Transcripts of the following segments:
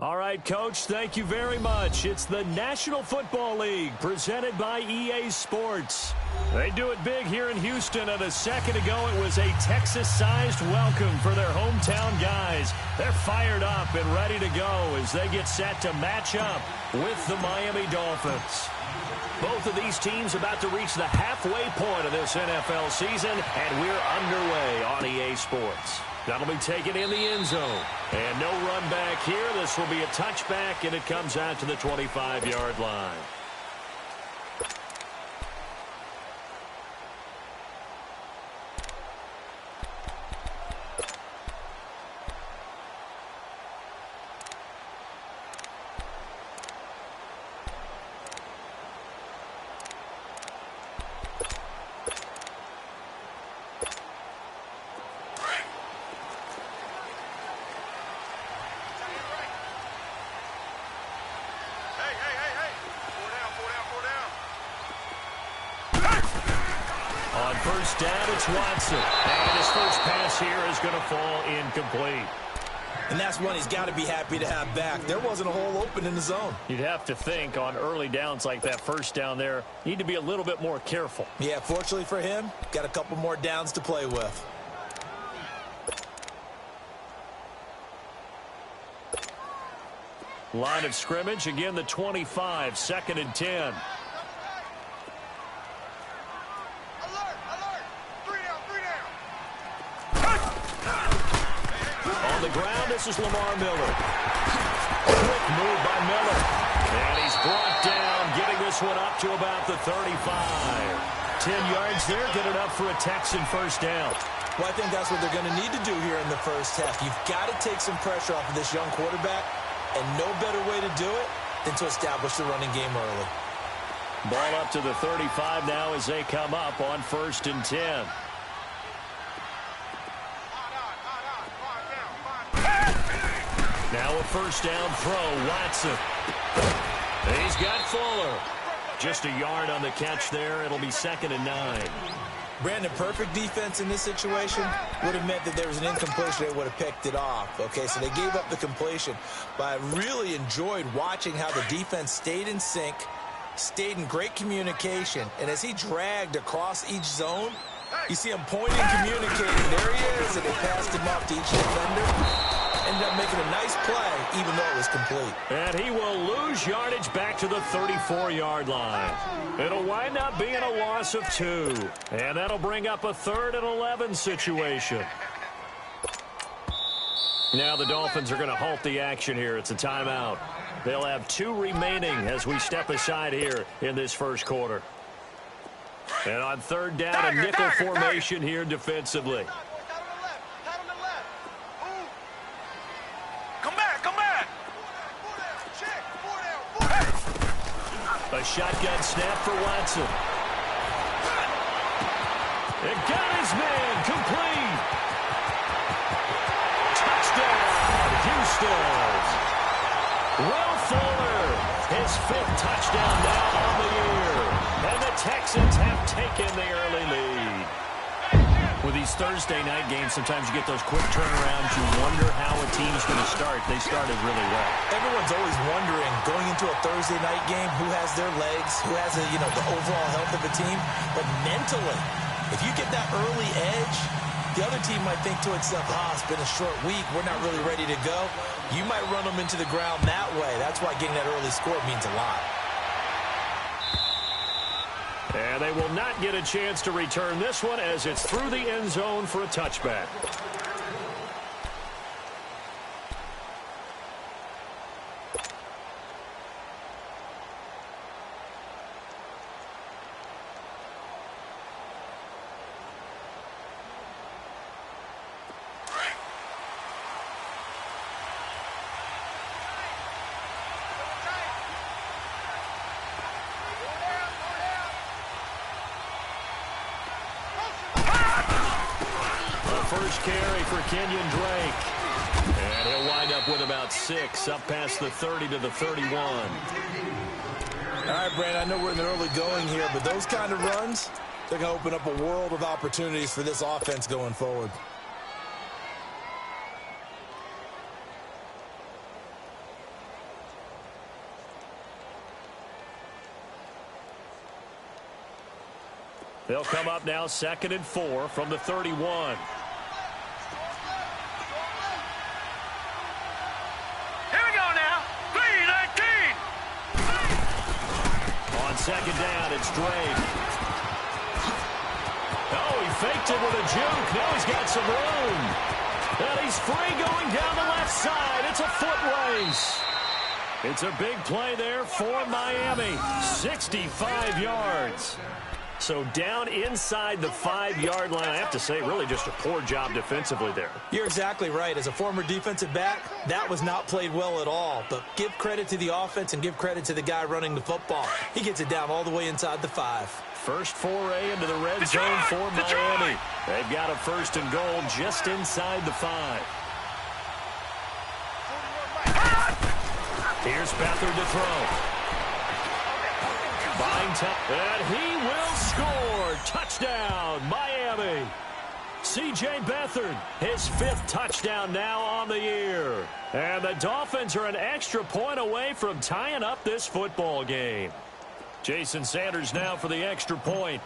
All right, Coach, thank you very much. It's the National Football League presented by EA Sports. They do it big here in Houston, and a second ago it was a Texas-sized welcome for their hometown guys. They're fired up and ready to go as they get set to match up with the Miami Dolphins. Both of these teams about to reach the halfway point of this NFL season, and we're underway on EA Sports. That'll be taken in the end zone. And no run back here. This will be a touchback, and it comes out to the 25-yard line. On first down, it's Watson. And his first pass here is going to fall incomplete. And that's one he's got to be happy to have back. There wasn't a hole open in the zone. You'd have to think on early downs like that first down there, you need to be a little bit more careful. Yeah, fortunately for him, got a couple more downs to play with. Line of scrimmage, again the 25, 2nd and 10. On the ground, this is Lamar Miller. Quick move by Miller. And he's brought down, getting this one up to about the 35. 10 yards there, good enough for a Texan first down. Well, I think that's what they're going to need to do here in the first half. You've got to take some pressure off of this young quarterback, and no better way to do it than to establish the running game early. Ball up to the 35 now as they come up on 1st and 10. Now a first down throw, Watson. He's got Fuller. Just a yard on the catch there. It'll be 2nd and 9. Brandon, perfect defense in this situation would have meant that there was an incompletion. They would have picked it off. Okay, so they gave up the completion. But I really enjoyed watching how the defense stayed in sync, stayed in great communication. And as he dragged across each zone, you see him pointing, communicating. There he is, and they passed him off to each defender. Ended up making a nice play, even though it was complete. And he will lose yardage back to the 34-yard line. It'll wind up being a loss of 2. And that'll bring up a 3rd and 11 situation. Now the Dolphins are going to halt the action here. It's a timeout. They'll have 2 remaining as we step aside here in this first quarter. And on 3rd down, a nickel formation here defensively. A shotgun snap for Watson. It got his man complete. Touchdown, Houston. Will Fuller, his 5th touchdown now on the year. And the Texans have taken the early lead. With these Thursday night games, sometimes you get those quick turnarounds. You wonder how a team's going to start. They started really well. Everyone's always wondering, going into a Thursday night game, who has their legs, who has the overall health of a team. But mentally, if you get that early edge, the other team might think to itself, it's been a short week. We're not really ready to go. You might run them into the ground that way. That's why getting that early score means a lot. And they will not get a chance to return this one as it's through the end zone for a touchback. First carry for Kenyon Drake. And he'll wind up with about 6, up past the 30 to the 31. All right, Brandon, I know we're in the early going here, but those kind of runs, they're going to open up a world of opportunities for this offense going forward. They'll come up now 2nd and 4 from the 31. Second down, it's Drake. Oh, he faked it with a juke. Now he's got some room. And he's free going down the left side. It's a foot race. It's a big play there for Miami. 65 yards. So down inside the 5-yard line. I have to say, really just a poor job defensively there. You're exactly right. As a former defensive back, that was not played well at all. But give credit to the offense and give credit to the guy running the football. He gets it down all the way inside the 5. First foray into the red zone for Miami. They've got a 1st and goal just inside the 5. Here's Beathard to throw. Buying time, and he will score. Touchdown, Miami. C.J. Beathard, his 5th touchdown now on the year. And the Dolphins are an extra point away from tying up this football game. Jason Sanders now for the extra point.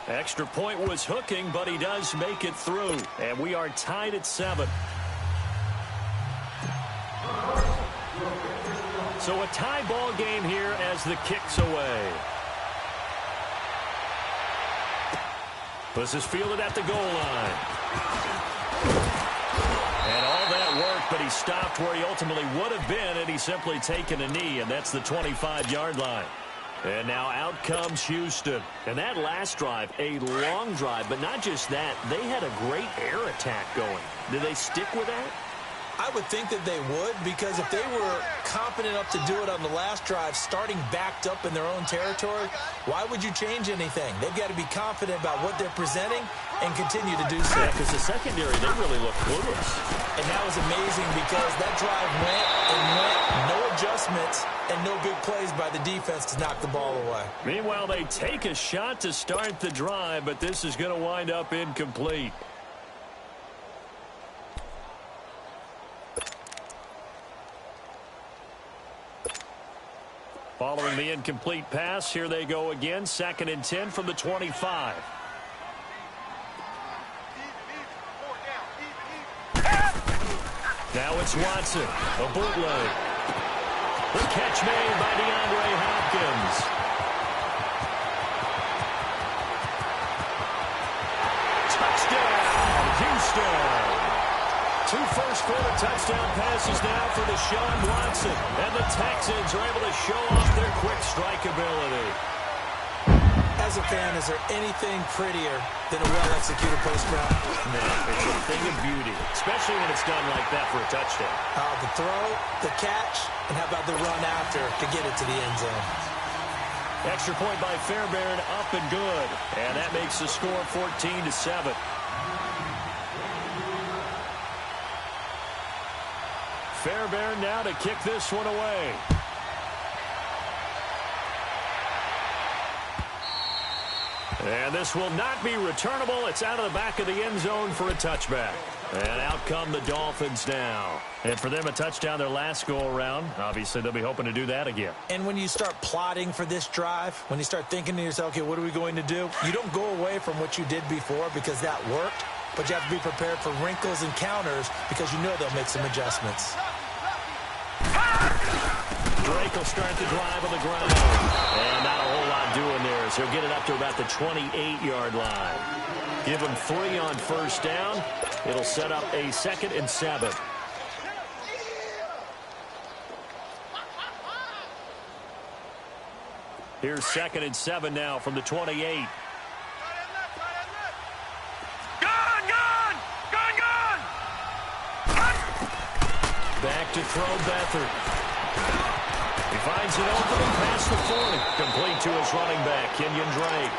Extra point was hooking, but he does make it through. And we are tied at 7. So a tie ball game here as the kick's away. This is fielded at the goal line. And all that worked, but he stopped where he ultimately would have been, and he's simply taken a knee, and that's the 25-yard line. And now out comes Houston. And that last drive, a long drive, but not just that. They had a great air attack going. Did they stick with that? I would think that they would, because if they were confident enough to do it on the last drive, starting backed up in their own territory, why would you change anything? They've got to be confident about what they're presenting and continue to do so. Yeah, because the secondary, they really look clueless. And that was amazing because that drive went and went, no adjustments and no big plays by the defense to knock the ball away. Meanwhile, they take a shot to start the drive, but this is going to wind up incomplete. Following the incomplete pass, here they go again. 2nd and 10 from the 25. Now it's Watson, a bootleg. The catch made by DeAndre Hopkins. Touchdown, Houston. 2 first-quarter touchdown passes now for Deshaun Watson. And the Texans are able to show off their quick strike ability. As a fan, is there anything prettier than a well-executed post route? No, it's a thing of beauty, especially when it's done like that for a touchdown. The throw, the catch, and how about the run after to get it to the end zone? Extra point by Fairbairn, up and good. And that makes the score 14-7. Fairbairn now to kick this one away. And this will not be returnable. It's out of the back of the end zone for a touchback. And out come the Dolphins now. And for them, a touchdown their last go-around. Obviously, they'll be hoping to do that again. And when you start plotting for this drive, when you start thinking to yourself, okay, what are we going to do? You don't go away from what you did before because that worked. But you have to be prepared for wrinkles and counters because you know they'll make some adjustments. Drake will start the drive on the ground. And not a whole lot doing there, so he'll get it up to about the 28-yard line. Give him 3 on first down. It'll set up a 2nd and 7. Here's 2nd and 7 now from the 28. Back to throw Beathard. He finds an opening past the 40. Complete to his running back, Kenyon Drake.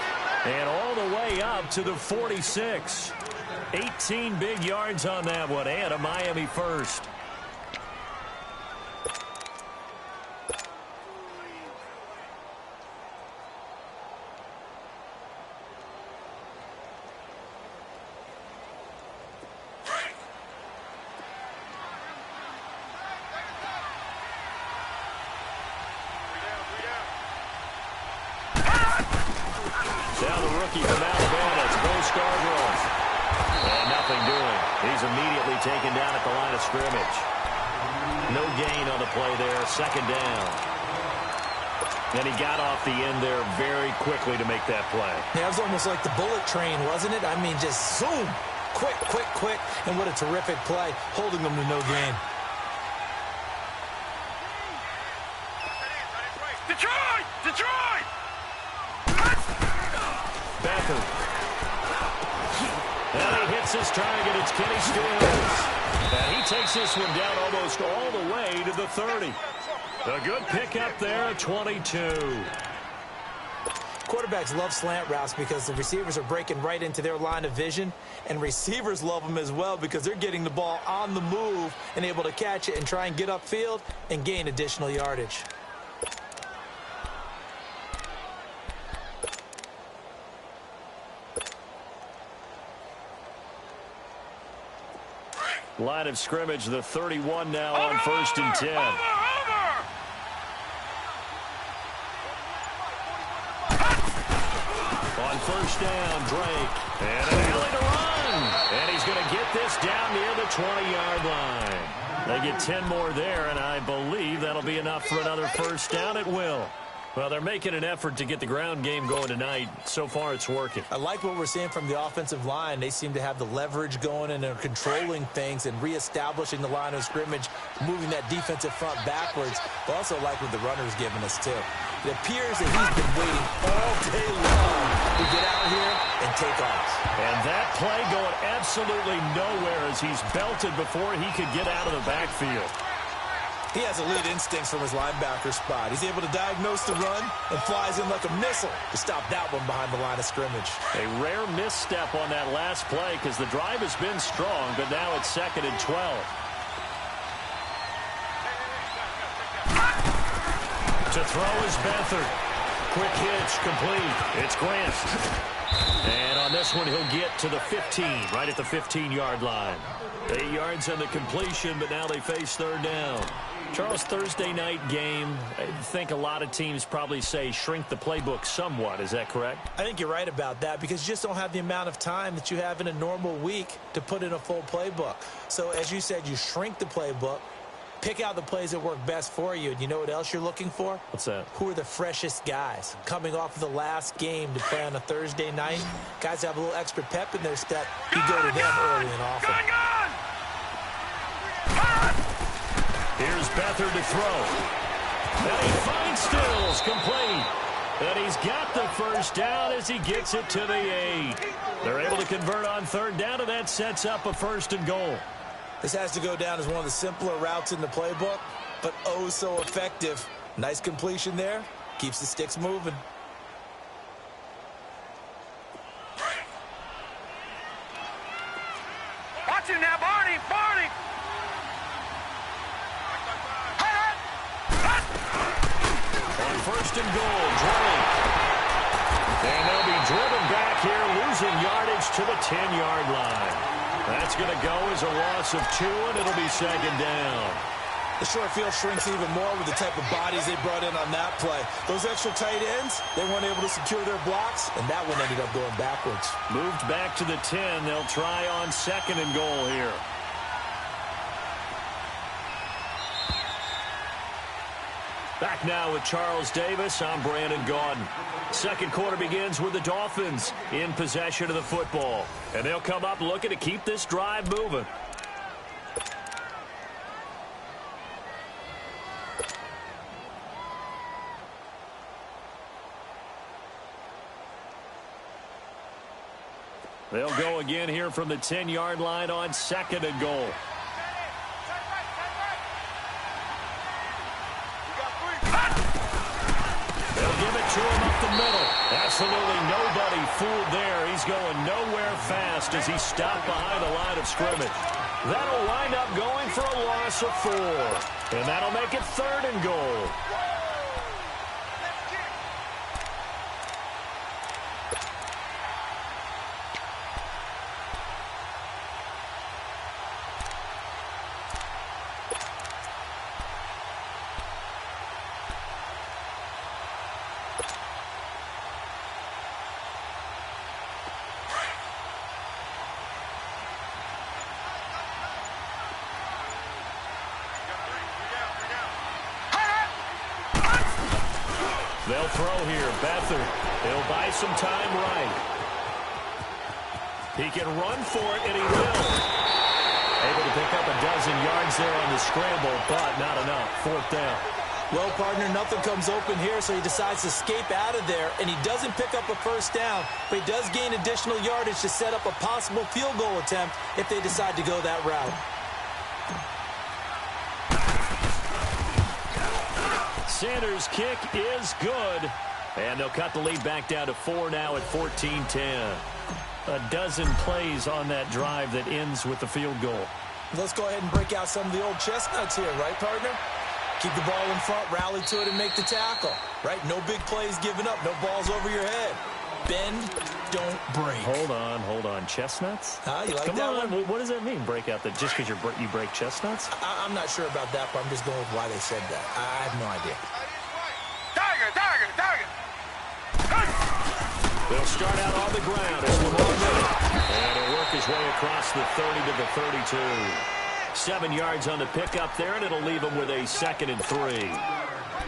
And all the way up to the 46. 18 big yards on that one, and a Miami first. Now the rookie from Alabama, it's Bo Scarborough. And nothing doing. He's immediately taken down at the line of scrimmage. No gain on the play there, second down. And he got off the end there very quickly to make that play. Yeah, it was almost like the bullet train, wasn't it? I mean, just zoom. Quick, quick, quick. And what a terrific play, holding them to no gain. Detroit! Detroit! Beathard. And he hits his target. It's Kenny Stills. And he takes this one down almost all the way to the 30. A good pickup there at 22. Quarterbacks love slant routes because the receivers are breaking right into their line of vision, and receivers love them as well because they're getting the ball on the move and able to catch it and try and get upfield and gain additional yardage. Line of scrimmage, the 31 now on 1st and 10. On first down, Drake. And an alley to run. And he's going to get this down near the 20-yard line. They get 10 more there, and I believe that'll be enough for another first down. It will. Well, they're making an effort to get the ground game going tonight. So far, it's working. I like what we're seeing from the offensive line. They seem to have the leverage going, and they're controlling things and reestablishing the line of scrimmage, moving that defensive front backwards. But also like what the runner's giving us, too. It appears that he's been waiting all day long to get out here and take off. And that play going absolutely nowhere as he's belted before he could get out of the backfield. He has elite instincts from his linebacker spot. He's able to diagnose the run and flies in like a missile to stop that one behind the line of scrimmage. A rare misstep on that last play because the drive has been strong, but now it's 2nd and 12. To throw is Beathard. Quick hitch, complete. It's Grant. And on this one, he'll get to the 15, right at the 15-yard line. 8 yards on the completion, but now they face third down. Charles, Thursday night game, I think a lot of teams probably say shrink the playbook somewhat. Is that correct? I think you're right about that because you just don't have the amount of time that you have in a normal week to put in a full playbook. So as you said, you shrink the playbook, pick out the plays that work best for you. And you know what else you're looking for? What's that? Who are the freshest guys coming off of the last game to play on a Thursday night? Guys have a little extra pep in their step. You go to them early and often. Here's Beathard to throw. And he finds Stills, complete. And he's got the first down as he gets it to the 8. They're able to convert on third down, and that sets up a 1st and goal. This has to go down as one of the simpler routes in the playbook, but oh so effective. Nice completion there. Keeps the sticks moving. Watch it now, Barney! Barney! On 1st and goal, Drake. And they'll be driven back here, losing yardage to the 10-yard line. That's going to go as a loss of 2, and it'll be 2nd down. The short field shrinks even more with the type of bodies they brought in on that play. Those extra tight ends, they weren't able to secure their blocks, and that one ended up going backwards. Moved back to the 10. They'll try on 2nd and goal here. Back now with Charles Davis. I'm Brandon Gaudin. Second quarter begins with the Dolphins in possession of the football. And they'll come up looking to keep this drive moving. They'll go again here from the 10-yard line on 2nd and goal. They'll give it to him up the middle. Absolutely nobody fooled there. He's going nowhere fast as he's stopped behind the line of scrimmage. That'll wind up going for a loss of 4. And that'll make it 3rd and goal. They'll throw here. Beathard. He'll buy some time right. He can run for it, and he will. Able to pick up a dozen yards there on the scramble, but not enough. 4th down. Well, partner, nothing comes open here, so he decides to escape out of there, and he doesn't pick up a first down, but he does gain additional yardage to set up a possible field goal attempt if they decide to go that route. Sanders' kick is good, and they'll cut the lead back down to 4 now at 14-10. A dozen plays on that drive that ends with the field goal. Let's go ahead and break out some of the old chestnuts here, right, partner? Keep the ball in front, rally to it, and make the tackle, right? No big plays given up, no balls over your head. Bend, don't break. Hold on. Chestnuts? You like Come that on. one? What does that mean, break out? That just because you break chestnuts? I'm not sure about that, but I'm just going with why they said that. I have no idea. Tiger! They'll start out on the ground as Lamar Miller. And he'll work his way across the 30 to the 32. 7 yards on the pickup there, and it'll leave him with a 2nd and 3.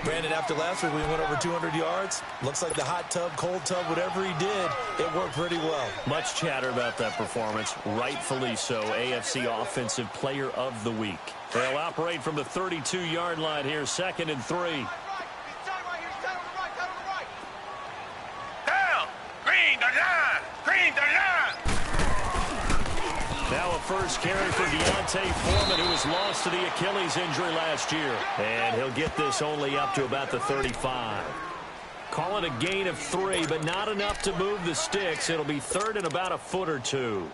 Brandon, after last week, we went over 200 yards. Looks like the hot tub, cold tub, whatever he did, it worked pretty well. Much chatter about that performance, rightfully so. AFC Offensive Player of the Week. They'll operate from the 32-yard line here, 2nd and 3. Down! Green the line! Now a first carry for Deontay Foreman, who was lost to the Achilles injury last year. And he'll get this only up to about the 35. Call it a gain of 3, but not enough to move the sticks. It'll be 3rd and about a foot or 2.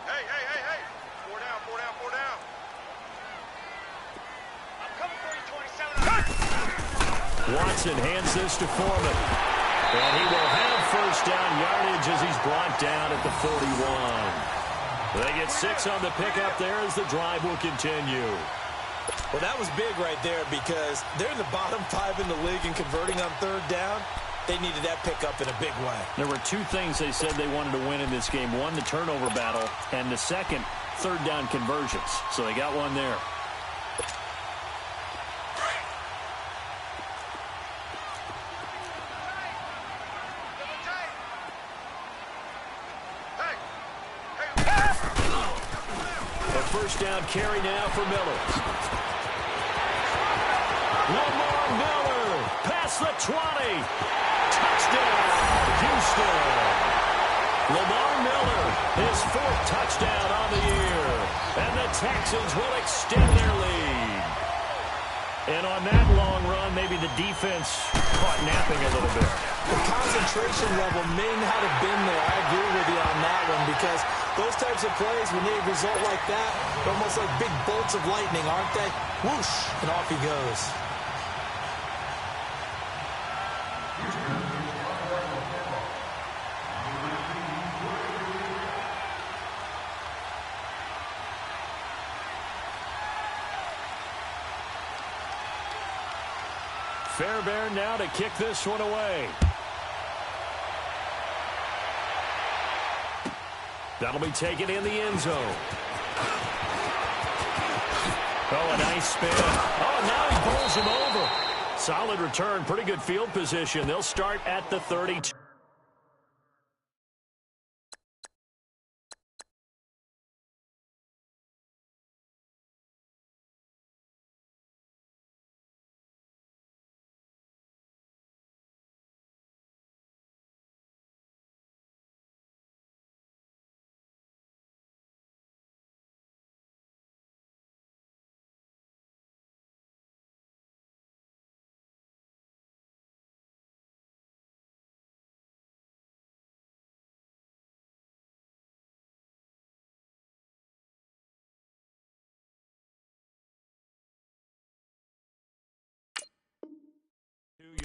Hey. 4 down. I'm coming for you, 27. Watson hands this to Foreman. And he will have first down yardage as he's brought down at the 41. They get 6 on the pickup there as the drive will continue. Well, that was big right there because they're in the bottom 5 in the league in converting on 3rd down. They needed that pickup in a big way. There were 2 things they said they wanted to win in this game. One, the turnover battle, and the second, 3rd down conversions. So they got one there. A first down carry now for Miller. Lamar Miller past the 20. Touchdown, Houston. Lamar Miller, his 4th touchdown on the year. And the Texans will extend their lead. And on that long run, maybe the defense caught napping a little bit. The concentration level may not have been there. I agree with you on that one because those types of plays, when they result like that, they're almost like big bolts of lightning, aren't they? Whoosh, and off he goes. Fairbairn now to kick this one away. That'll be taken in the end zone. Oh, a nice spin. Oh, now he pulls him over. Solid return, pretty good field position. They'll start at the 32.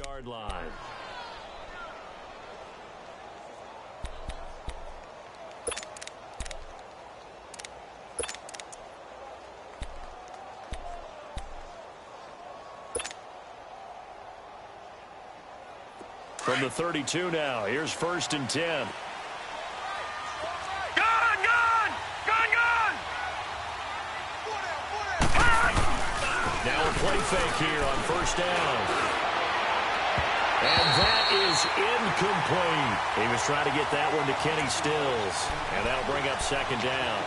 Yard line. From the 32 now, here's 1st and 10. Now a play fake here on 1st down. And that is incomplete. He was trying to get that one to Kenny Stills. And that'll bring up 2nd down.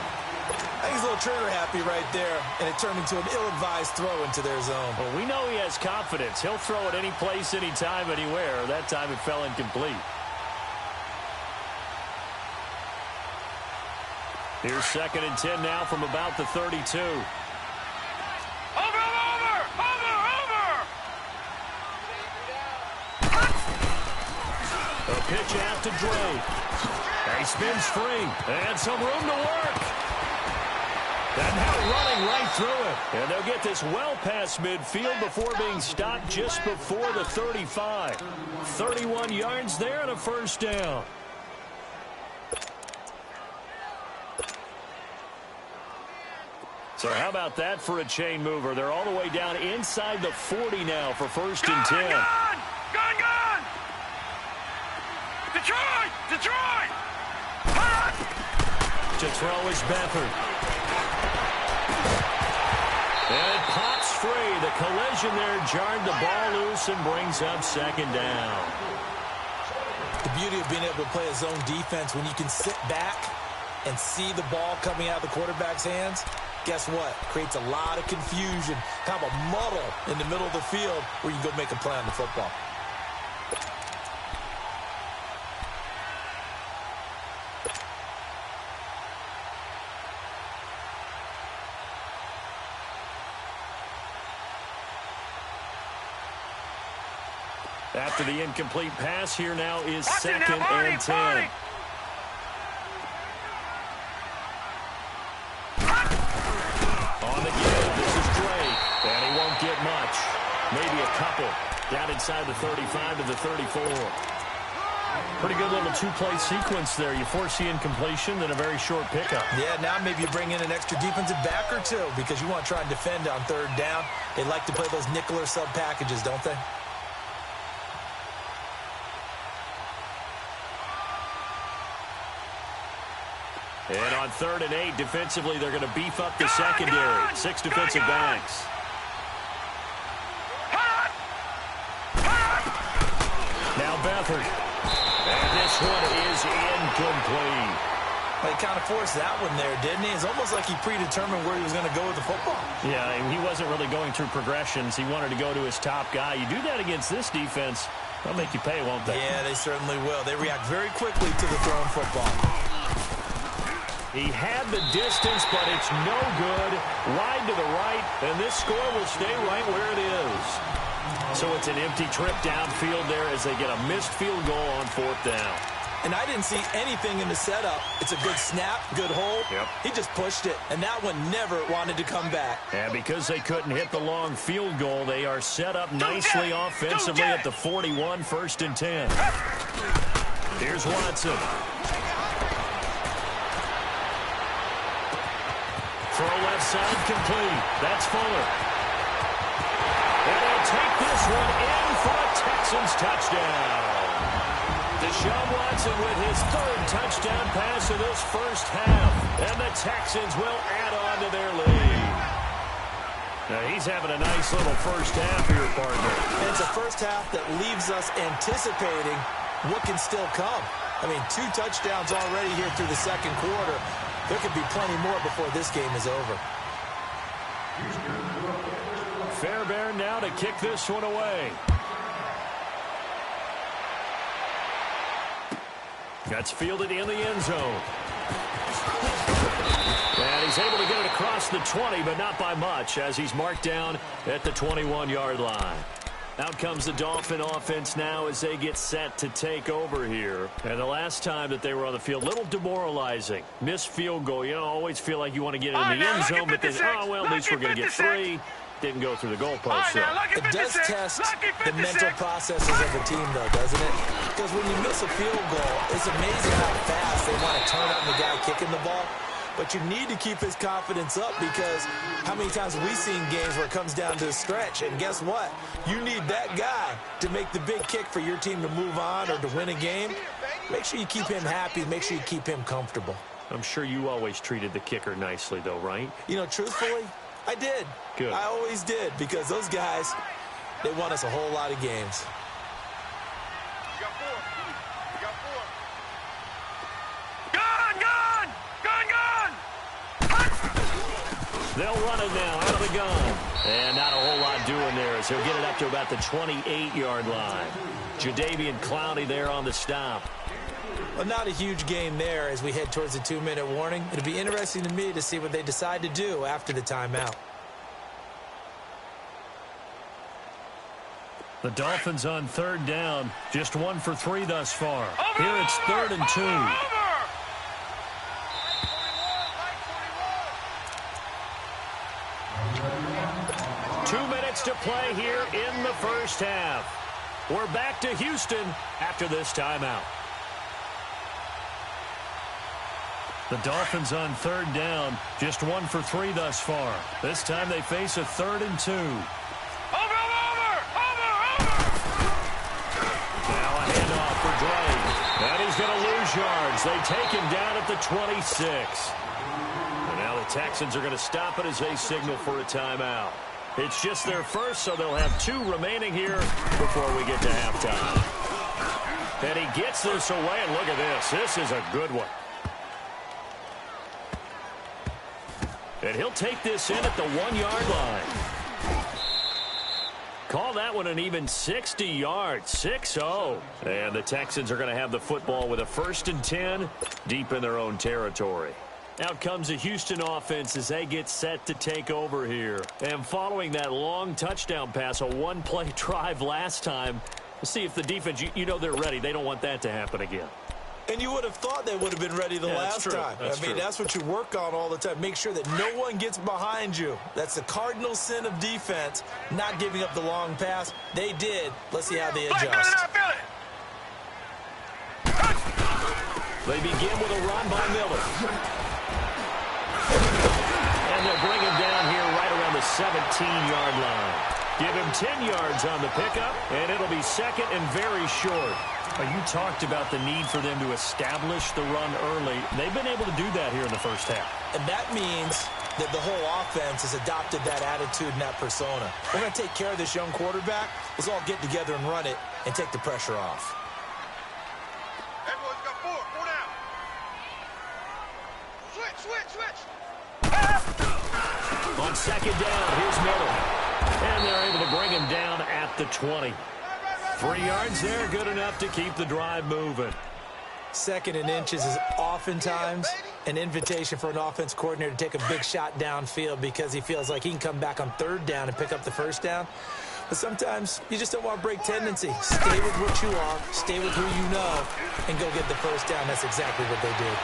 I think he's a little trigger happy right there, and it turned into an ill-advised throw into their zone. Well, we know he has confidence. He'll throw it any place, anytime, anywhere. That time it fell incomplete. Here's 2nd and 10 now from about the 32. A pitch out to Drake. He spins free. And some room to work. And now running right through it. And they'll get this well past midfield before being stopped just before the 35. 31 yards there and a 1st down. So how about that for a chain mover? They're all the way down inside the 40 now for 1st and 10. Gun! Detroit! Detroit! To throw is Beathard. And it pops free. The collision there jarred the ball loose and brings up 2nd down. The beauty of being able to play a zone defense when you can sit back and see the ball coming out of the quarterback's hands, guess what? Creates a lot of confusion, kind of a muddle in the middle of the field where you can go make a play on the football. After the incomplete pass, here now is 2nd and 10. On the give, this is Drake. And he won't get much. Maybe a couple. Down inside the 35 to the 34. Pretty good little two-play sequence there. You force the incompletion, then a very short pickup. Yeah, now maybe you bring in an extra defensive back or two because you want to try and defend on 3rd down. They like to play those nickel or sub packages, don't they? And on 3rd and 8, defensively, they're going to beef up the secondary. 6 defensive backs. Now Beathard. And this one is incomplete. Well, he kind of forced that one there, didn't he? It's almost like he predetermined where he was going to go with the football. Yeah, he wasn't really going through progressions. He wanted to go to his top guy. You do that against this defense, they'll make you pay, won't they? Yeah, they certainly will. They react very quickly to the thrown football. He had the distance, but it's no good. Wide to the right, and this score will stay right where it is. So it's an empty trip downfield there as they get a missed field goal on 4th down. And I didn't see anything in the setup. It's a good snap, good hold. Yep. He just pushed it, and that one never wanted to come back. And because they couldn't hit the long field goal, they are set up nicely offensively at the 41, 1st and 10. Here's Watson. Throw left side complete. That's Fuller. And he'll take this one in for a Texans touchdown. Deshaun Watson with his 3rd touchdown pass of this 1st half. And the Texans will add on to their lead. Now he's having a nice little 1st half here, partner. And it's a 1st half that leaves us anticipating what can still come. I mean, 2 touchdowns already here through the 2nd quarter. There could be plenty more before this game is over. Fairbairn now to kick this one away. That's fielded in the end zone. And he's able to get it across the 20, but not by much, as he's marked down at the 21-yard line. Out comes the Dolphin offense now as they get set to take over here. And the last time that they were on the field, a little demoralizing. Missed field goal. You know, always feel like you want to get it in the end zone, but then, oh, well, at least we're going to get 3. Didn't go through the goalpost. So. It does test the mental processes of a team, though, doesn't it? Because when you miss a field goal, it's amazing how fast they want to turn on the guy kicking the ball. but you need to keep his confidence up because how many times have we seen games where it comes down to a stretch? And guess what? You need that guy to make the big kick for your team to move on or to win a game. Make sure you keep him happy. Make sure you keep him comfortable. I'm sure you always treated the kicker nicely, though, right? You know, truthfully, I did. Good. I always did because those guys, they won us a whole lot of games. You got four. You got four. Gun! Gun! Gun! Gun! They'll run it now out of the gun. And not a whole lot doing there as he'll get it up to about the 28-yard line. Jadeveon Clowney there on the stop. Well, not a huge game there as we head towards the 2-minute warning. It'll be interesting to me to see what they decide to do after the timeout. The Dolphins on third down. Just 1 for 3 thus far. Here it's 3rd and 2. Over! 2 minutes to play here in the first half. We're back to Houston after this timeout. The Dolphins on third down. Just 1 for 3 thus far. This time they face a 3rd and 2. Over! Now a handoff for Drake. And he's going to lose yards. They take him down at the 26. And now the Texans are going to stop it as they signal for a timeout. It's just their first, so they'll have 2 remaining here before we get to halftime. And he gets this away, and look at this. This is a good one. And he'll take this in at the 1-yard line. Call that one an even 60 yards, 6-0. And the Texans are going to have the football with a 1st and 10 deep in their own territory. Out comes the Houston offense as they get set to take over here. And following that long touchdown pass, a one-play drive last time, we'll see if the defense, you know they're ready. They don't want that to happen again. And you would have thought they would have been ready the last time. I mean, that's what you work on all the time. Make sure that no one gets behind you. That's the cardinal sin of defense, not giving up the long pass. They did. Let's see how they adjust. They begin with a run by Miller. And they'll bring him down here right around the 17-yard line. Give him 10 yards on the pickup, and it'll be 2nd and very short. You talked about the need for them to establish the run early. They've been able to do that here in the first half. And that means that the whole offense has adopted that attitude and that persona. We're going to take care of this young quarterback. Let's all get together and run it and take the pressure off. Everyone's got four. 4 down. Switch. On 2nd down, here's Miller. And they're able to bring him down at the 20. 3 yards there, good enough to keep the drive moving. 2nd and inches is oftentimes an invitation for an offense coordinator to take a big shot downfield because he feels like he can come back on 3rd down and pick up the 1st down. But sometimes you just don't want to break tendency. Stay with what you are, stay with who you know, and go get the 1st down. That's exactly what they did.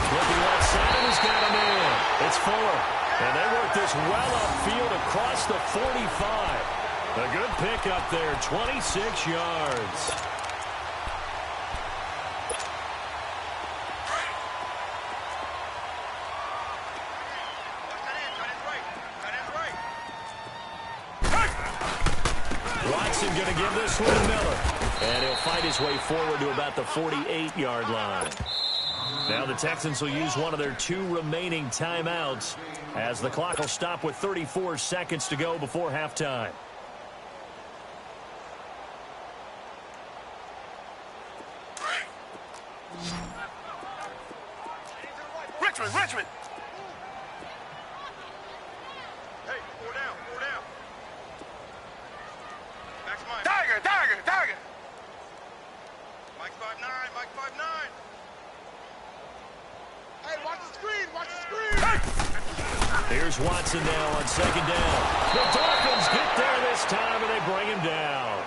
Looking left side, and he's got him in. It's Fuller. And they work this well upfield across the 45. A good pickup there, 26 yards. Watson going to give this one to Miller. And he'll fight his way forward to about the 48-yard line. Now the Texans will use one of their 2 remaining timeouts as the clock will stop with 34 seconds to go before halftime. Richmond. Hey, 4 down. Max Mike. Tiger. Mike 5'9". Hey, watch the screen. Hey! Here's Watson now on 2nd down. The Dolphins get there this time, and they bring him down.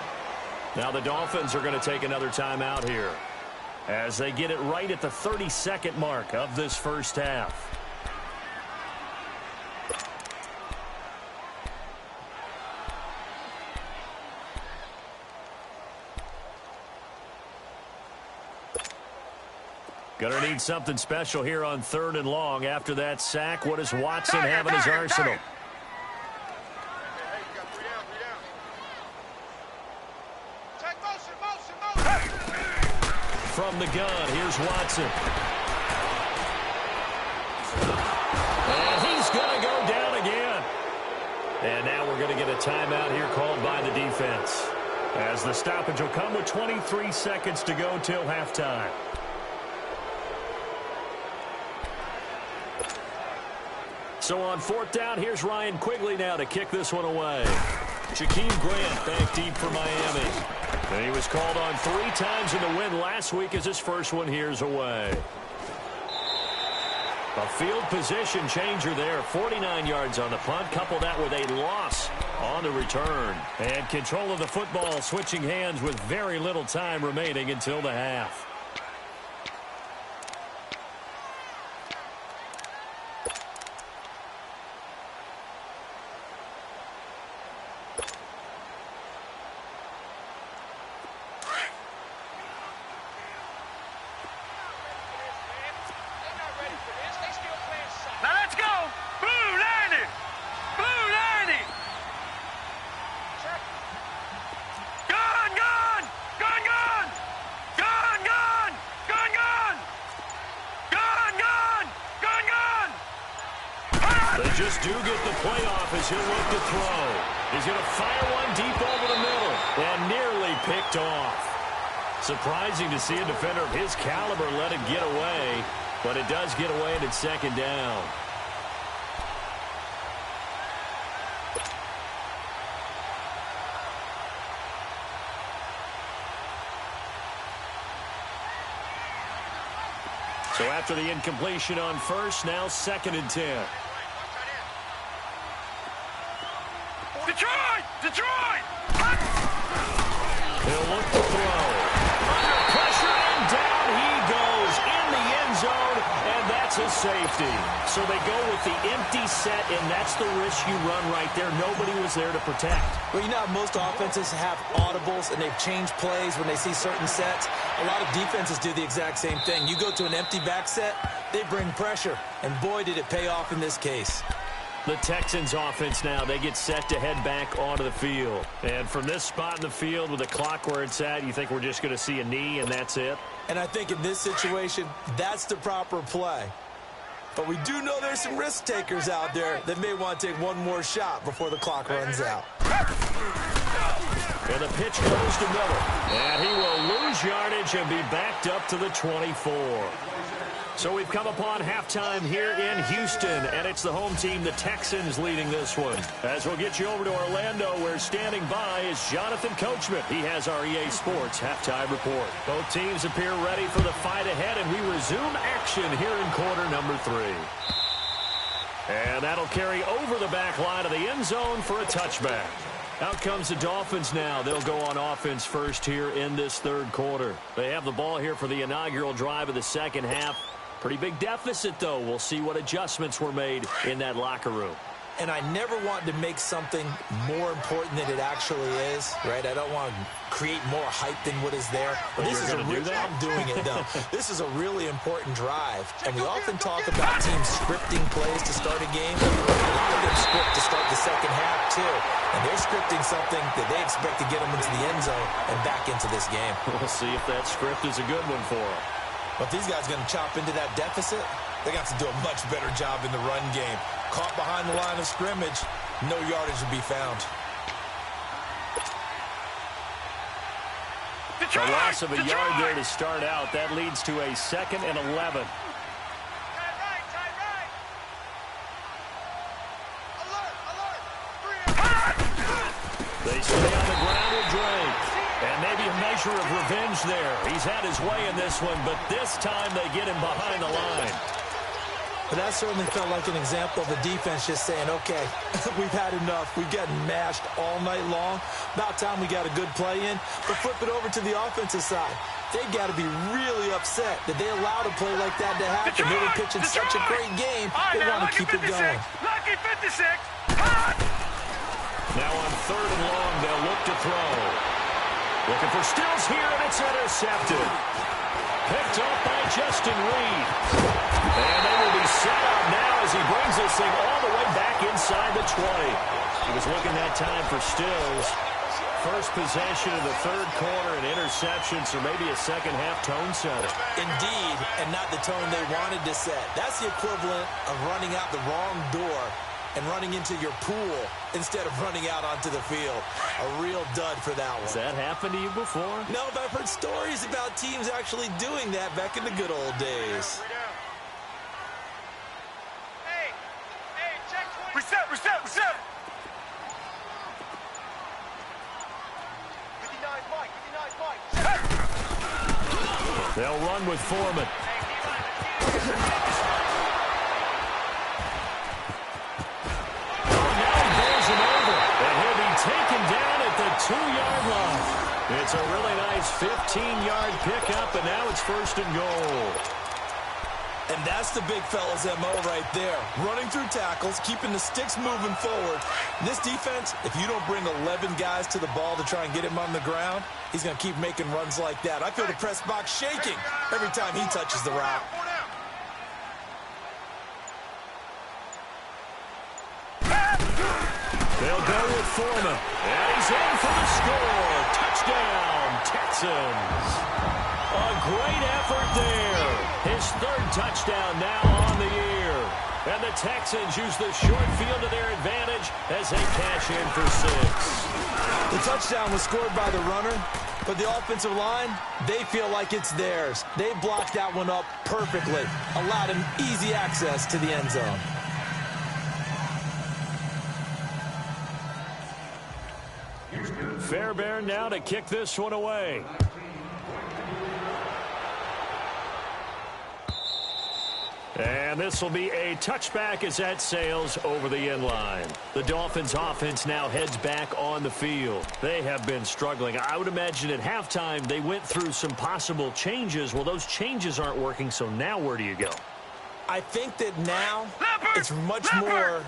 Now the Dolphins are going to take another timeout here as they get it right at the 32nd mark of this first half. Gonna need something special here on 3rd and long. After that sack, what does Watson have in his arsenal? From the gun, here's Watson. And he's going to go down again. And now we're going to get a timeout here called by the defense, as the stoppage will come with 23 seconds to go till halftime. So on 4th down, here's Ryan Quigley now to kick this one away. Jakeem Grant back deep for Miami. And he was called on 3 times in the win last week as his first one here's away. A field position changer there. 49 yards on the punt. Couple that with a loss on the return. And control of the football switching hands with very little time remaining until the half. Just do get the playoff as he'll look to throw. He's going to fire one deep over the middle and nearly picked off. Surprising to see a defender of his caliber let it get away, but it does get away and it's 2nd down. So after the incompletion on 1st, now 2nd and 10. Detroit! He'll look to throw. Under pressure, and down he goes in the end zone, and that's a safety. So they go with the empty set, and that's the risk you run right there. Nobody was there to protect. Well, you know how most offenses have audibles, and they've changed plays when they see certain sets. A lot of defenses do the exact same thing. You go to an empty back set, they bring pressure, and boy, did it pay off in this case. The Texans offense now, they get set to head back onto the field. And from this spot in the field with the clock where it's at, you think we're just going to see a knee and that's it? And I think in this situation, that's the proper play. But we do know there's some risk takers out there that may want to take one more shot before the clock runs out. And the pitch goes to Miller. And he will lose yardage and be backed up to the 24. So we've come upon halftime here in Houston, and it's the home team, the Texans, leading this one. As we'll get you over to Orlando, where standing by is Jonathan Coachman. He has our EA Sports halftime report. Both teams appear ready for the fight ahead, and we resume action here in quarter number 3. And that'll carry over the back line of the end zone for a touchback. Out comes the Dolphins now. They'll go on offense first here in this 3rd quarter. They have the ball here for the inaugural drive of the 2nd half. Pretty big deficit, though. We'll see what adjustments were made in that locker room. And I never want to make something more important than it actually is, right? I don't want to create more hype than what is there. But this is I'm doing it, though. This is a really important drive. And we often talk about teams scripting plays to start a game. A lot of them script to start the 2nd half, too. And they're scripting something that they expect to get them into the end zone and back into this game. We'll see if that script is a good one for them. But if these guys are going to chop into that deficit, they're going to have to do a much better job in the run game. Caught behind the line of scrimmage, no yardage to be found. A loss of a yard there to start out. That leads to a 2nd and 11. They stay on the ground with Drake. And maybe a measure of revenge there. He's had his way in this one, but this time they get him behind the line. But that certainly felt like an example of the defense just saying, okay, we've had enough. We've gotten mashed all night long. About time we got a good play in. But flip it over to the offensive side. They've got to be really upset that they allowed a play like that to happen. They were pitching such a great game. They want to keep it going. Lucky 56. Now on 3rd and long, they'll look to throw. Looking for Stills here, and it's intercepted. Picked up by Justin Reed. And they will be set up now as he brings this thing all the way back inside the 20. He was looking that time for Stills. First possession of the third quarter, an interception, so maybe a second-half tone setter. Indeed, and not the tone they wanted to set. That's the equivalent of running out the wrong door and running into your pool instead of running out onto the field. A real dud for that one. Has that happened to you before? No, but I've heard stories about teams actually doing that back in the good old days. Hey, check 20. Reset. 59 Mike. They'll run with Foreman. Taken down at the 2-yard line. It's a really nice 15-yard pickup, and now it's 1st and goal. And that's the big fella's MO right there. Running through tackles, keeping the sticks moving forward. This defense, if you don't bring 11 guys to the ball to try and get him on the ground, he's going to keep making runs like that. I feel the press box shaking every time he touches the rock. They'll go with Foreman. And he's in for the score. Touchdown, Texans. A great effort there. His 3rd touchdown now on the year. And the Texans use the short field to their advantage as they cash in for 6. The touchdown was scored by the runner, but the offensive line, they feel like it's theirs. They blocked that one up perfectly, allowed him easy access to the end zone. Fairbairn now to kick this one away. And this will be a touchback as that sails over the end line. The Dolphins offense now heads back on the field. They have been struggling. I would imagine at halftime they went through some possible changes. Well, those changes aren't working, so now where do you go? I think that now it's much more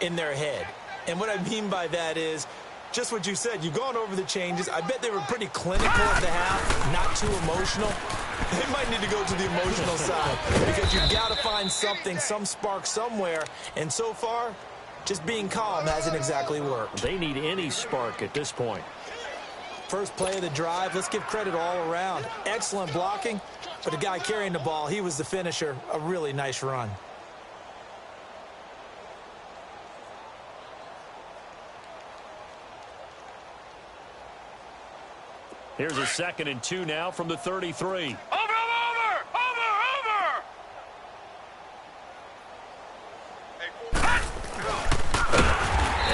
in their head. And what I mean by that is just what you said. You've gone over the changes. I bet they were pretty clinical at the half, not too emotional. They might need to go to the emotional side because you've got to find something, some spark somewhere. And so far, just being calm hasn't exactly worked. They need any spark at this point. First play of the drive, let's give credit all around. Excellent blocking, but the guy carrying the ball, he was the finisher. A really nice run. Here's a 2nd and 2 now from the 33. Over!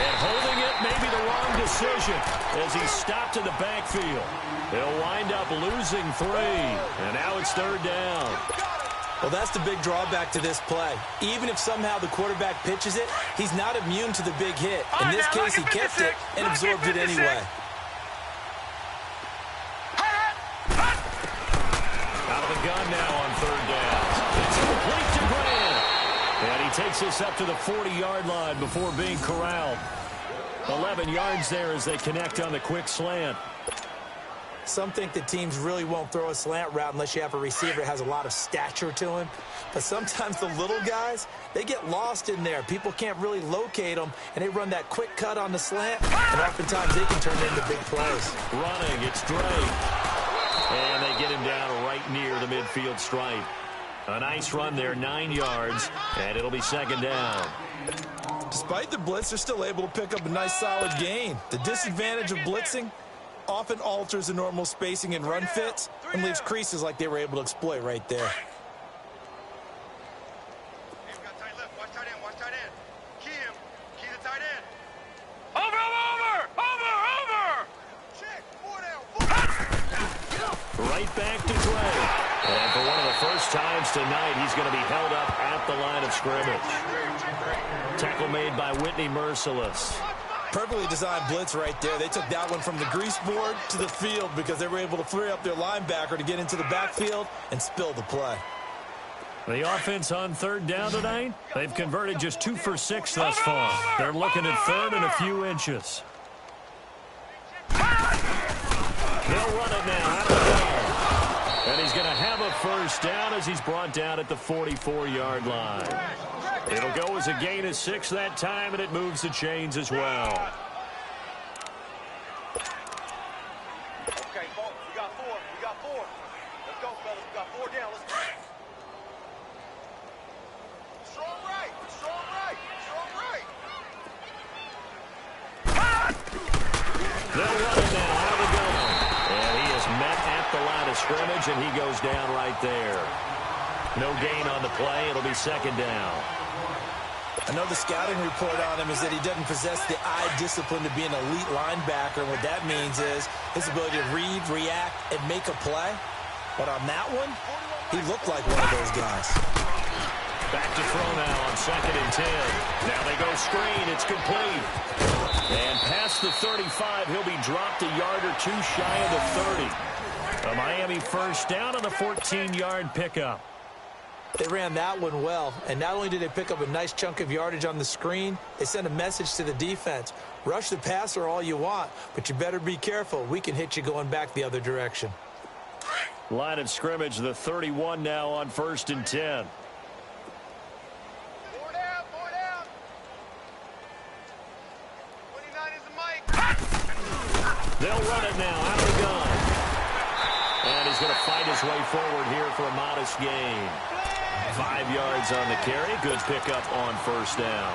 And holding it may be the wrong decision as he stopped in the backfield. They'll wind up losing 3. And now it's 3rd down. Well, that's the big drawback to this play. Even if somehow the quarterback pitches it, he's not immune to the big hit. In this case, he kept it and absorbed it anyway. Out of the gun now on 3rd down. It's complete to Grant. And he takes this up to the 40-yard line before being corralled. 11 yards there as they connect on the quick slant. Some think that teams really won't throw a slant route unless you have a receiver that has a lot of stature to him. But sometimes the little guys, they get lost in there. People can't really locate them, and they run that quick cut on the slant, and oftentimes they can turn into big plays. Running, it's Drake. And they get him down right near the midfield stripe. A nice run there, 9 yards, and it'll be 2nd down. Despite the blitz, they're still able to pick up a nice solid gain. The disadvantage of blitzing often alters the normal spacing and run fits and leaves creases like they were able to exploit right there. Hey, we got tight left. Watch tight end. Key him. Key the tight end. Over! Check. 4 down. Right back to Dre. And for one of the first times tonight, he's going to be held up at the line of scrimmage. Tackle made by Whitney Merciless. Perfectly designed blitz right there. They took that one from the grease board to the field because they were able to free up their linebacker to get into the backfield and spill the play. The offense on 3rd down tonight, they've converted just 2 for 6 thus far. They're looking at 3rd and a few inches. They'll run it now out of the gun. And he's going to have of a first down as he's brought down at the 44-yard line. It'll go as a gain of 6 that time, and it moves the chains as well. Okay, folks, we got 4. We got 4. Let's go, fellas. We got 4 down. Let's go. Strong right. Strong right. Strong right. They'll run it now out of the gun. And he is met at the line of scrimmage, and he goes down right there. No gain on the play. It'll be second down. I know the scouting report on him is that he doesn't possess the eye discipline to be an elite linebacker. What that means is his ability to read, react, and make a play. But on that one, he looked like one of those guys. Back to throw now on 2nd and 10. Now they go screen. It's complete. And past the 35, he'll be dropped a yard or 2 shy of the 30. A Miami first down on the 14-yard pickup. They ran that one well, and not only did they pick up a nice chunk of yardage on the screen, they sent a message to the defense. Rush the passer all you want, but you better be careful. We can hit you going back the other direction. Line of scrimmage, the 31 now on 1st and 10. 4 down. 4 down. 29 is the mic. They'll run it now out of the gun. And he's going to fight his way forward here for a modest gain. 5 yards on the carry. Good pickup on first down.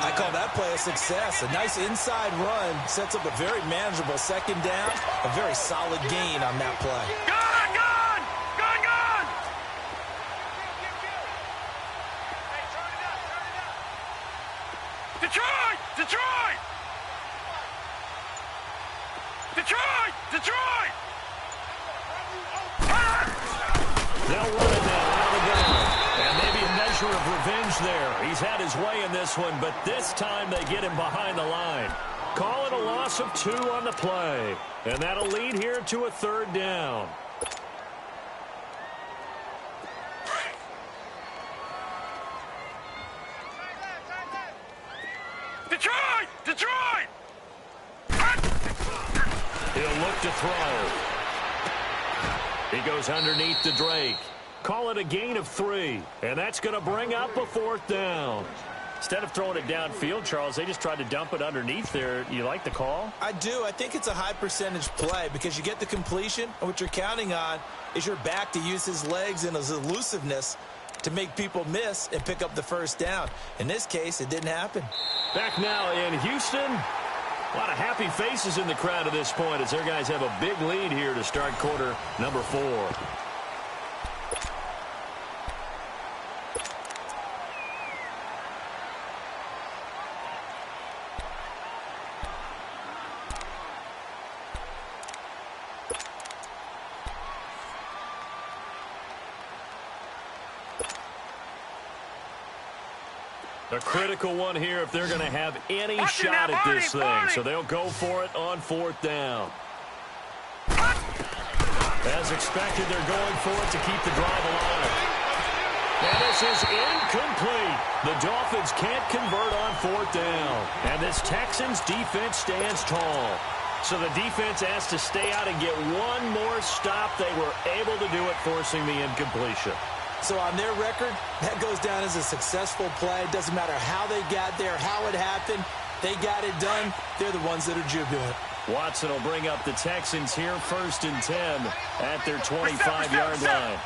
I call that play a success. A nice inside run sets up a very manageable second down. A very solid gain on that play. Gun! Gun! Gun! Gun! Hey, turn it up! Turn it up! Detroit! Detroit! Detroit! Detroit! They'll run it now out of the gun. And maybe a measure of revenge there. He's had his way in this one, but this time they get him behind the line. Call it a loss of 2 on the play. And that'll lead here to a 3rd down. Detroit! Detroit! He'll look to throw. He goes underneath to Drake. Call it a gain of 3. And that's going to bring up a 4th down. Instead of throwing it downfield, Charles, they just tried to dump it underneath there. You like the call? I do. I think it's a high percentage play because you get the completion, and what you're counting on is your back to use his legs and his elusiveness to make people miss and pick up the first down. In this case, it didn't happen. Back now in Houston. A lot of happy faces in the crowd at this point as their guys have a big lead here to start quarter number 4. A critical one here if they're going to have any shot at this thing. So they'll go for it on 4th down. As expected, they're going for it to keep the drive alive. And this is incomplete. The Dolphins can't convert on 4th down. And this Texans defense stands tall. So the defense has to stay out and get one more stop. They were able to do it, forcing the incompletion. So on their record, that goes down as a successful play. Doesn't matter how they got there, how it happened. They got it done. They're the ones that are jubilant. Watson will bring up the Texans here, 1st and 10 at their 25-yard line.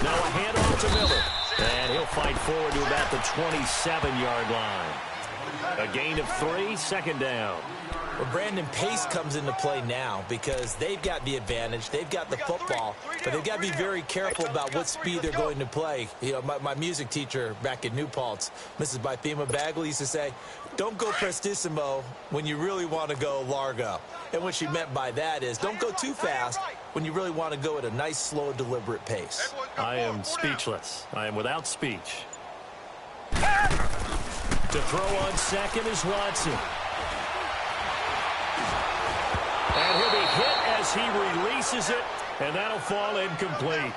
Now a handoff to Miller. And he'll fight forward to about the 27-yard line. A gain of 3, 2nd down. Well, Brandon, pace comes into play now because they've got the advantage. They've got the football, but they've got to be very careful about what speed they're going to play. You know, my music teacher back in New Paltz, Mrs. Bythema Bagley, used to say, don't go prestissimo when you really want to go largo. And what she meant by that is don't go too fast when you really want to go at a nice, slow, deliberate pace. I am speechless. I am without speech. To throw on 2nd is Watson. And he'll be hit as he releases it, and that'll fall incomplete.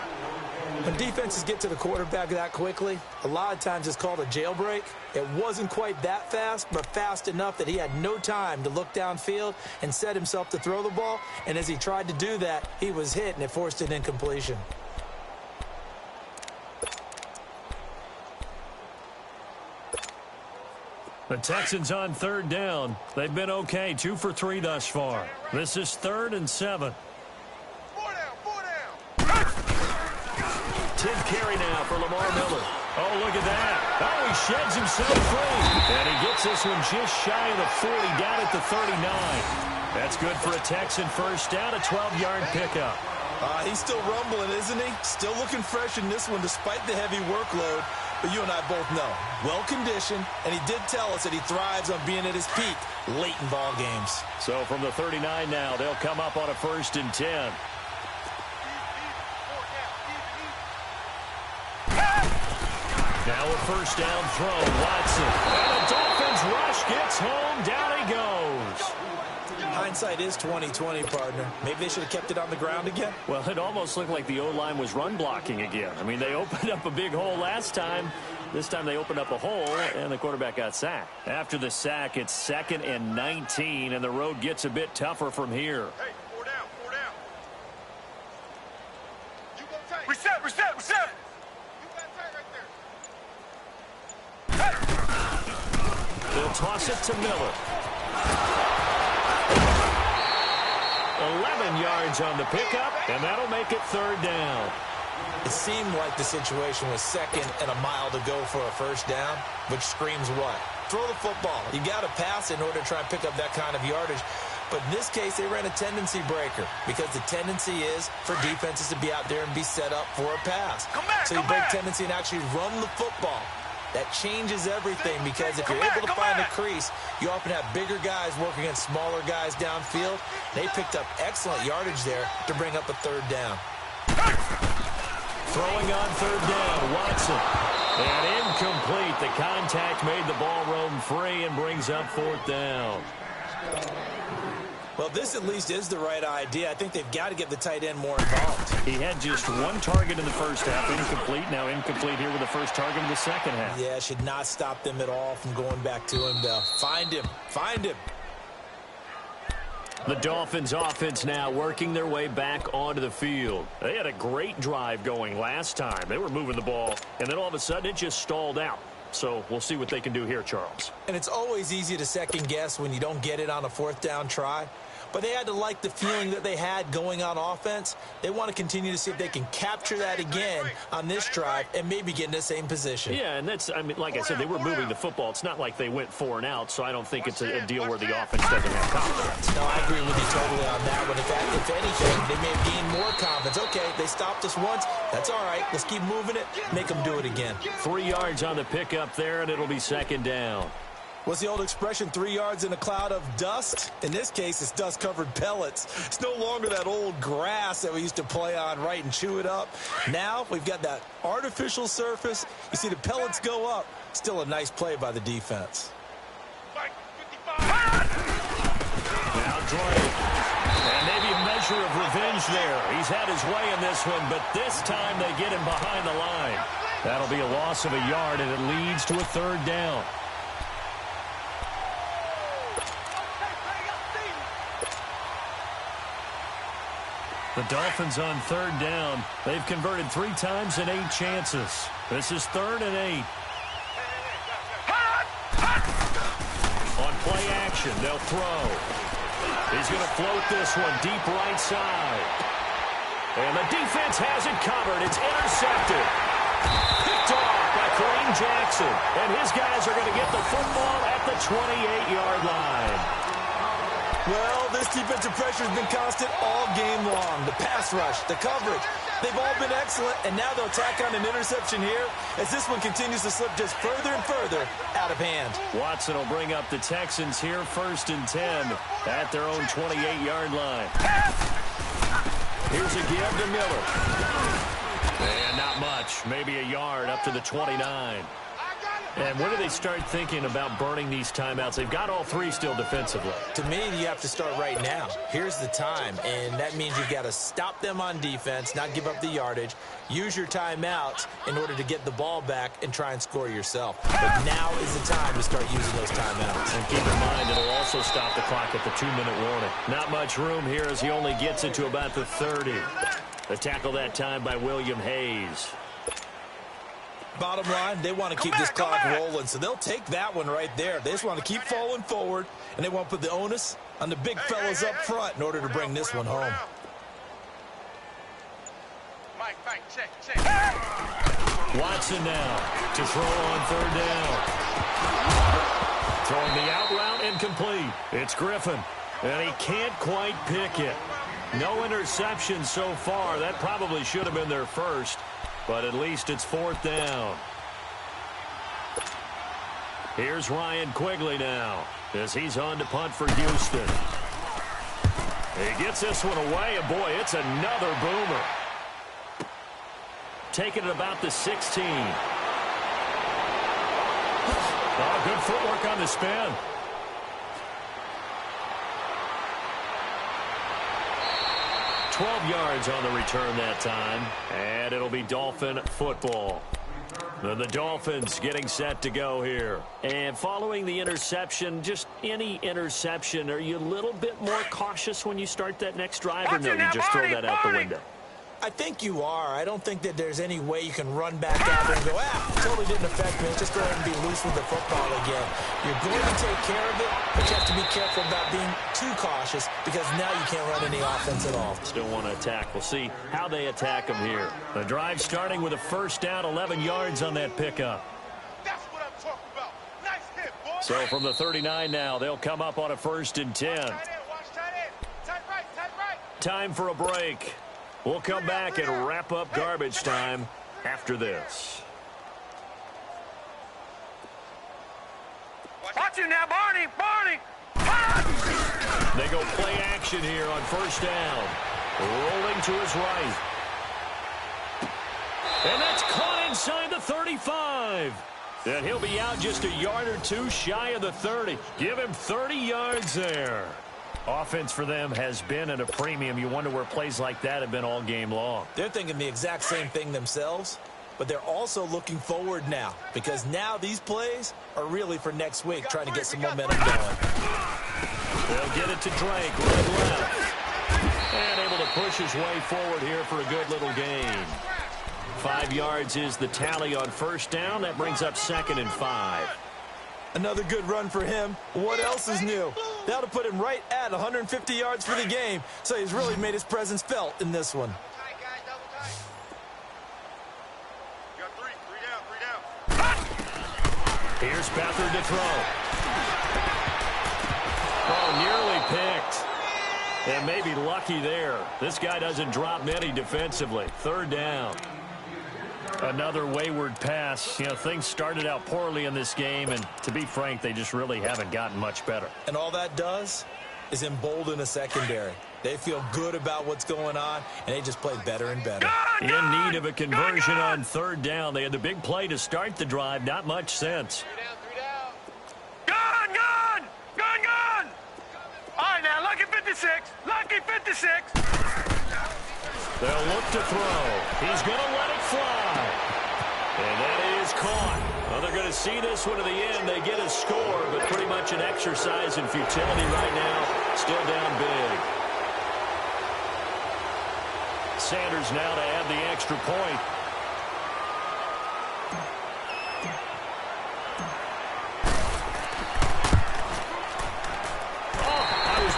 When defenses get to the quarterback that quickly, a lot of times it's called a jailbreak. It wasn't quite that fast, but fast enough that he had no time to look downfield and set himself to throw the ball. And as he tried to do that, he was hit, and it forced an incompletion. The Texans on third down. They've been okay, 2 for 3 thus far. This is 3rd and 7. 4 down. 10th carry now for Lamar Miller. Oh, look at that. Oh, he sheds himself free. And he gets this one just shy of the 40, down at the 39. That's good for a Texan first down, a 12-yard pickup. He's still rumbling, isn't he? Still looking fresh in this one despite the heavy workload. But you and I both know, well-conditioned, and he did tell us that he thrives on being at his peak late in ball games. So from the 39 now, they'll come up on a 1st and 10. Now a first down throw, Watson. And the Dolphins rush gets home, down he goes. Hindsight is 20/20, partner. Maybe they should have kept it on the ground again. Well, it almost looked like the O-line was run blocking again. I mean, they opened up a big hole last time. This time they opened up a hole, and the quarterback got sacked. After the sack, it's 2nd and 19, and the road gets a bit tougher from here. Hey, 4 down. You go tight. Reset. You got tight right there. They'll toss it to Miller. 11 yards on the pickup, and that'll make it 3rd down. It seemed like the situation was 2nd and a mile to go for a first down, which screams what? Throw the football. You got to pass in order to try and pick up that kind of yardage. But in this case, they ran a tendency breaker because the tendency is for defenses to be out there and be set up for a pass. So you break tendency and actually run the football. That changes everything because if you're able to find a crease, you often have bigger guys working against smaller guys downfield. They picked up excellent yardage there to bring up a 3rd down. Throwing on 3rd down, Watson. And incomplete. The contact made the ball roam free and brings up 4th down. Well, this at least is the right idea. I think they've got to get the tight end more involved. He had just 1 target in the first half, incomplete. Now incomplete here with the first target in the second half. Yeah, should not stop them at all from going back to him, though. Find him. The Dolphins offense now working their way back onto the field. They had a great drive going last time. They were moving the ball, and then all of a sudden it just stalled out. So we'll see what they can do here, Charles. And it's always easy to second guess when you don't get it on a 4th down try. But they had to like the feeling that they had going on offense. They want to continue to see if they can capture that again on this drive and maybe get in the same position. Yeah, and that's, I mean, like I said, they were moving the football. It's not like they went 4 and out, so I don't think it's a deal where the offense doesn't have confidence. No, I agree with you totally on that one. If anything, they may have gained more confidence. Okay, they stopped us once. That's all right. Let's keep moving it. Make them do it again. 3 yards on the pickup there, and it'll be 2nd down. What's the old expression, 3 yards in a cloud of dust? In this case, it's dust-covered pellets. It's no longer that old grass that we used to play on, right, and chew it up. Now we've got that artificial surface. You see the pellets go up. Still a nice play by the defense. Now Jordan. And maybe a measure of revenge there. He's had his way in this one, but this time they get him behind the line. That'll be a loss of a yard, and it leads to a 3rd down. The Dolphins on 3rd down. They've converted 3 times in 8 chances. This is 3rd and 8. On play action, they'll throw. He's going to float this one deep right side. And the defense has it covered. It's intercepted. Picked off by Kareem Jackson. And his guys are going to get the football at the 28-yard line. Well, this defensive pressure has been constant all game long. The pass rush, the coverage, they've all been excellent, and now they'll tack on an interception here as this one continues to slip just further and further out of hand. Watson will bring up the Texans here 1st and 10 at their own 28-yard line. Here's a give to Miller. And not much, maybe a yard up to the 29. And when do they start thinking about burning these timeouts? They've got all three still defensively. To me, you have to start right now. Here's the time, and that means you've got to stop them on defense, not give up the yardage, use your timeouts in order to get the ball back and try and score yourself. But now is the time to start using those timeouts. And keep in mind, it'll also stop the clock at the 2-minute warning. Not much room here as he only gets it to about the 30. The tackle that time by William Hayes. Bottom line, they want to keep this clock rolling, so they'll take that one right there. They just want to keep falling forward, and they want to put the onus on the big fellas up front in order to bring this one home. Mike, check. Watson now to throw on third down. Throwing the out route incomplete. It's Griffin, and he can't quite pick it. No interception so far. That probably should have been their first. But at least it's fourth down. Here's Ryan Quigley now as he's on to punt for Houston. He gets this one away, and boy, it's another boomer. Taking it about the 16. Oh, good footwork on the spin. Yards on the return that time, and it'll be Dolphin football. The Dolphins getting set to go here. And following the interception, just any interception, are you a little bit more cautious when you start that next drive, or no, you just throw that out the window? I think you are. I don't think that there's any way you can run back out there and go, totally didn't affect me. Just go ahead and be loose with the football again. You're going to take care of it, but you have to be careful about being too cautious because now you can't run any offense at all. Still want to attack. We'll see how they attack them here. The drive starting with a first down, 11 yards on that pickup. That's what I'm talking about. Nice hit, boy. So from the 39 now, they'll come up on a 1st and 10. Watch tight end. Tight right. Time for a break. We'll come back and wrap up garbage time after this. Watch you now, Barney. They go play action here on first down. Rolling to his right. And that's caught inside the 35. And he'll be out just a yard or two shy of the 30. Give him 30 yards there. Offense for them has been at a premium. You wonder where plays like that have been all game long. They're thinking the exact same thing themselves, but they're also looking forward now because now these plays are really for next week, trying to get some momentum going. They'll get it to Drake, right left. And able to push his way forward here for a good little gain. 5 yards is the tally on first down. That brings up 2nd and 5. Another good run for him. What else is new? That'll put him right at 150 yards for the game. So he's really made his presence felt in this one. Tight, guys, double tight. You got three down. Here's Beathard to throw. Oh, nearly picked. And maybe lucky there. This guy doesn't drop many defensively. 3rd down. Another wayward pass. You know, things started out poorly in this game, and to be frank, they just really haven't gotten much better. And all that does is embolden a secondary. They feel good about what's going on, and they just play better and better. In need of a conversion on 3rd down. They had the big play to start the drive. Not much sense. Three down. Gun! All right, now, lucky 56. They'll look to throw. He's going to let it fly. And that is caught. Well, they're going to see this one to the end. They get a score, but pretty much an exercise in futility right now. Still down big. Sanders now to add the extra point.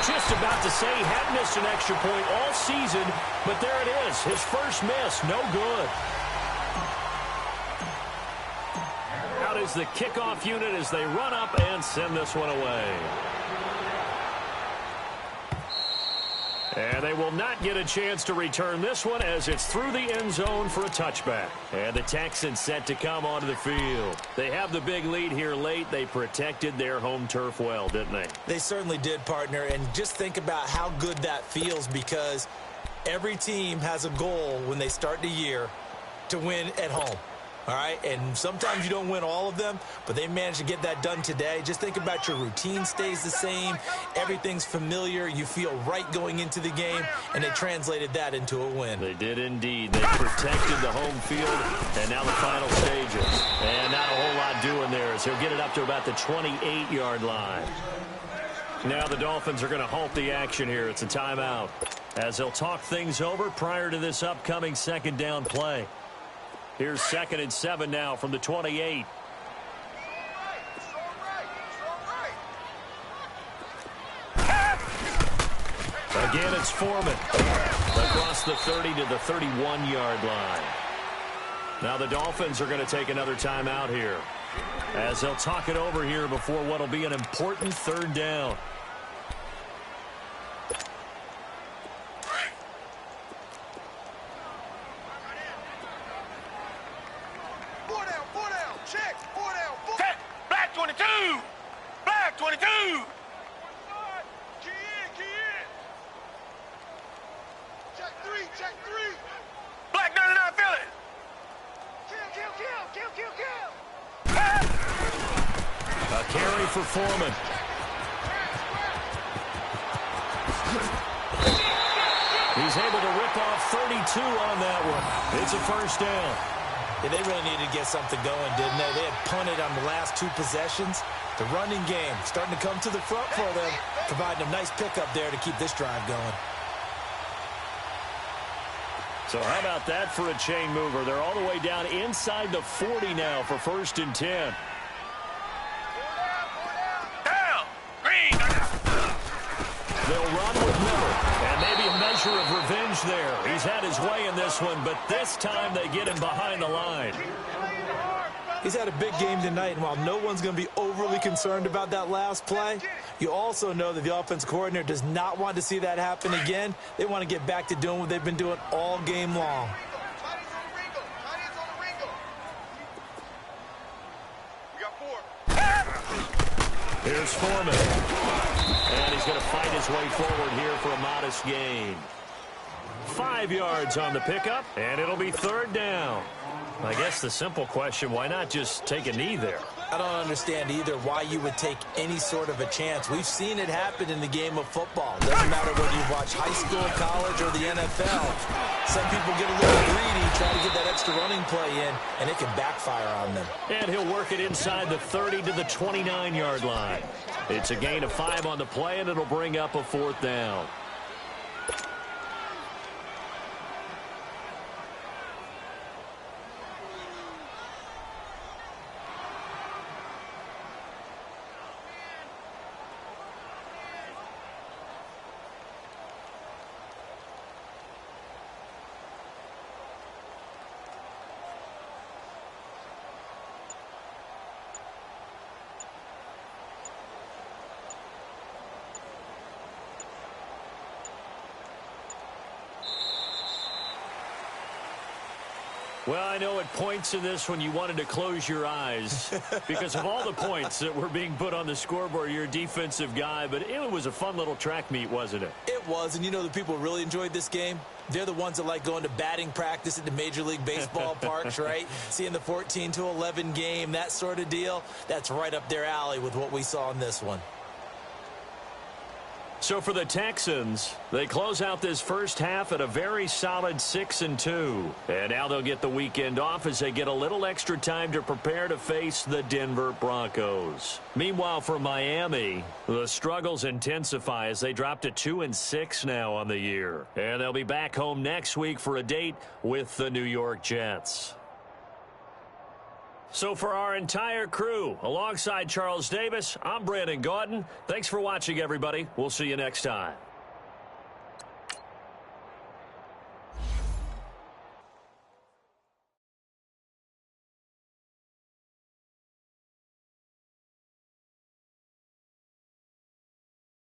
Just about to say he hadn't missed an extra point all season, but there it is. His first miss, no good. Out is the kickoff unit as they run up and send this one away. And they will not get a chance to return this one as it's through the end zone for a touchback. And the Texans set to come onto the field. They have the big lead here late. They protected their home turf well, didn't they? They certainly did, partner. And just think about how good that feels because every team has a goal when they start the year to win at home. All right, and sometimes you don't win all of them, but they managed to get that done today. Just think about your routine stays the same. Everything's familiar. You feel right going into the game, and they translated that into a win. They did indeed. They protected the home field, and now the final stages. And not a whole lot doing there as he'll get it up to about the 28-yard line. Now the Dolphins are going to halt the action here. It's a timeout as they'll talk things over prior to this upcoming second down play. Here's 2nd and 7 now from the 28. Again, it's Foreman across the 30 to the 31-yard line. Now the Dolphins are going to take another timeout here as they'll talk it over here before what will be an important third down. Black 22! Black 22! Key in! Check three! Black 99 Philly! Kill! A carry for Foreman. He's able to rip off 32 on that one. It's a first down. Yeah, they really needed to get something going, didn't they? They had punted on the last 2 possessions. The running game starting to come to the front for them, providing a nice pickup there to keep this drive going. So how about that for a chain mover? They're all the way down inside the 40 now for 1st and 10. Down! Green! They'll run with Miller, and maybe a measure of revenge there. He's had his way in this one, but this time they get him behind the line. He's had a big game tonight, and while no one's going to be overly concerned about that last play, you also know that the offense coordinator does not want to see that happen again. They want to get back to doing what they've been doing all game long. We got 4. Here's Foreman. And he's going to fight his way forward here for a modest gain. 5 yards on the pickup, and it'll be 3rd down. I guess the simple question, why not just take a knee there? I don't understand either why you would take any sort of a chance. We've seen it happen in the game of football. Doesn't matter whether you watch high school, college, or the NFL. Some people get a little greedy, try to get that extra running play in, and it can backfire on them. And he'll work it inside the 30 to the 29-yard line. It's a gain of 5 on the play, and it'll bring up a 4th down. Well, I know at points in this when you wanted to close your eyes because of all the points that were being put on the scoreboard. You're a defensive guy, but it was a fun little track meet, wasn't it? It was, and you know the people who really enjoyed this game? They're the ones that like going to batting practice at the Major League Baseball parks, right? Seeing the 14-11 game, that sort of deal. That's right up their alley with what we saw in this one. So for the Texans, they close out this first half at a very solid 6-2. And now they'll get the weekend off as they get a little extra time to prepare to face the Denver Broncos. Meanwhile, for Miami, the struggles intensify as they drop to 2-6 now on the year. And they'll be back home next week for a date with the New York Jets. So for our entire crew, alongside Charles Davis, I'm Brandon Gaudin. Thanks for watching, everybody. We'll see you next time.